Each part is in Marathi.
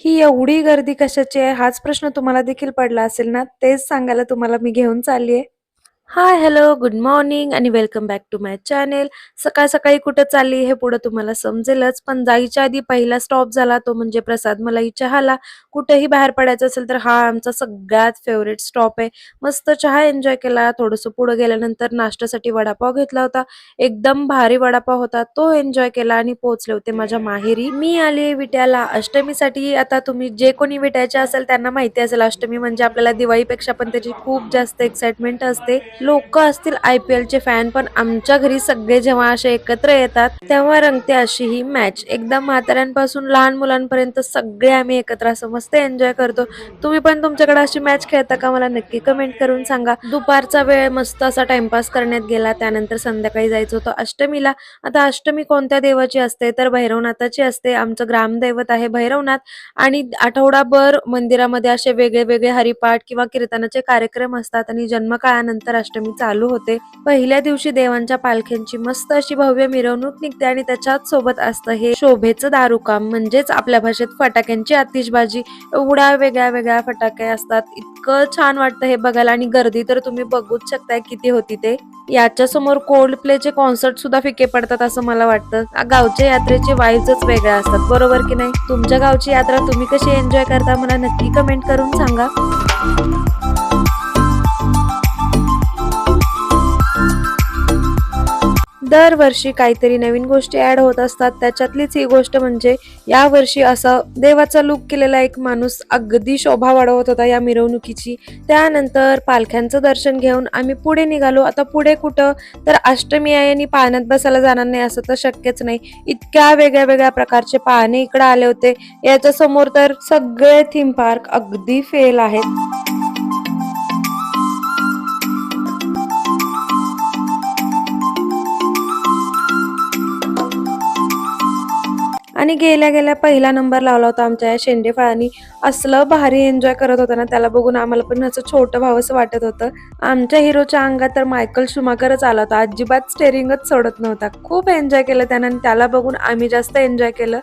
ही एवढी गर्दी कशाची आहे? हाच प्रश्न तुम्हाला देखील पडला असेल ना? तेच सांगायला तुम्हाला मी घेऊन चालली आहे. हाय, हॅलो, गुड मॉर्निंग आणि welcome back to my channel. सकाळ-सकाळी कुठं चालली हे पुढे तुम्हाला समजेलच, पण जायच्या आधी पहिला स्टॉप झाला तो म्हणजे प्रसाद मलाई चहाला. कुठेही बाहेर पडायचं असेल तर हा आमचा सगळ्यात फेव्हरेट स्टॉप आहे. मस्त चहा एन्जॉय केला. थोडंसं पुढे गेल्यानंतर नाश्त्यासाठी वडापाव घेतला होता. एकदम भारी वडापाव होता. तो एन्जॉय केला आणि पोहोचले होते माझ्या माहेरी. मी आली विट्याला अष्टमीसाठी. आता तुम्ही जे कोणी विटायचे असेल त्यांना माहिती असेल, अष्टमी म्हणजे आपल्याला दिवाळीपेक्षा पण त्याची खूप जास्त एक्साइटमेंट असते. लोक असतील IPLचे फॅन, पण आमच्या घरी सगळे जेव्हा असे एकत्र येतात तेव्हा रंगते अशी ही मॅच. एकदम म्हाताऱ्यांपासून लहान मुलांपर्यंत सगळे आम्ही एकत्र असं मस्त एन्जॉय करतो. तुम्ही पण तुमच्याकडे अशी मॅच खेळता का? मला नक्की कमेंट करून सांगा. दुपारचा वेळ मस्त असा टाइमपास करण्यात गेला. त्यानंतर संध्याकाळी जायचं होतं अष्टमीला. आता अष्टमी कोणत्या देवाची असते तर भैरवनाथाची असते. आमचं ग्रामदैवत आहे भैरवनाथ आणि आठवडाभर मंदिरामध्ये असे वेगळे वेगळे हरिपाठ किंवा कीर्तनाचे कार्यक्रम असतात आणि जन्मकाळानंतर अष्टमी चालू होते. पहिल्या दिवशी देवांच्या पालख्यांची मस्त अशी भव्य मिरवणूक निघते आणि त्याच्याच सोबत असतं हे शोभेचं दारूकाम, म्हणजेच आपल्या भाषेत फटाक्यांची आतिषबाजी. एवढ्या वेगळ्या वेगळ्या फटाके असतात. इतकं छान वाटतं हे बघायला आणि गर्दी तर तुम्ही बघूच शकताय किती होती ते. याच्या समोर कोल्ड प्लेचे कॉन्सर्ट सुद्धा फिके पडतात असं मला वाटतं. गावच्या यात्रेचे वाईब्सच वेगळ्या असतात, बरोबर की नाही? तुमच्या गावची यात्रा तुम्ही कशी एन्जॉय करता मला नक्की कमेंट करून सांगा. दरवर्षी काहीतरी नवीन गोष्टी ऍड होत असतात. त्याच्यातलीच ही गोष्ट म्हणजे यावर्षी असा देवाचा लुक केलेला एक माणूस अगदी शोभा वाढवत होता या मिरवणुकीची. त्यानंतर पालख्यांचं दर्शन घेऊन आम्ही पुढे निघालो. आता पुढे कुठं तर अष्टमी आहे आणि पाण्यात बसायला जाणार नाही असं तर शक्यच नाही. इतक्या वेगळ्या वेगळ्या प्रकारचे पाहणे इकडे आले होते. याच्या समोर तर सगळे थीम पार्क अगदी फेल आहेत. आणि गेल्या गेल्या पहिला नंबर लावला होता आमच्या या शेंडेफळांनी. असलं भारी एन्जॉय करत होता ना, त्याला बघून आम्हाला पण असं छोटं भावंसं वाटत होतं. आमच्या हिरोच्या अंगात तर मायकल शुमाकरच आला होता. अजिबात स्टेरिंगच सोडत नव्हता. खूप एन्जॉय केलं त्यानं आणि त्याला बघून आम्ही जास्त एन्जॉय केलं.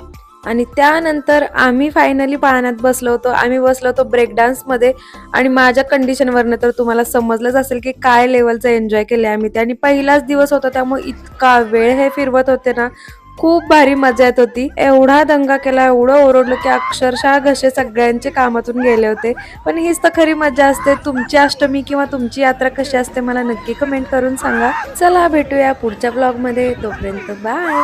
आणि त्यानंतर आम्ही फायनली पाण्यात बसलो होतो. आम्ही बसलो होतो ब्रेक डान्समध्ये आणि माझ्या कंडिशनवरनं तर तुम्हाला समजलंच असेल की काय लेवलचं एन्जॉय केले आम्ही ते. आणि पहिलाच दिवस होता त्यामुळे इतका वेळ हे फिरवत होते ना, खूप भारी मजा येत होती. एवढा दंगा केला, एवढं ओरडलं की अक्षरशः घसे सगळ्यांचे कामातून गेले होते. पण हीच तर खरी मजा असते. तुमची अष्टमी किंवा तुमची यात्रा कशी असते मला नक्की कमेंट करून सांगा. चला भेटूया पुढच्या ब्लॉग मध्ये. तोपर्यंत बाय.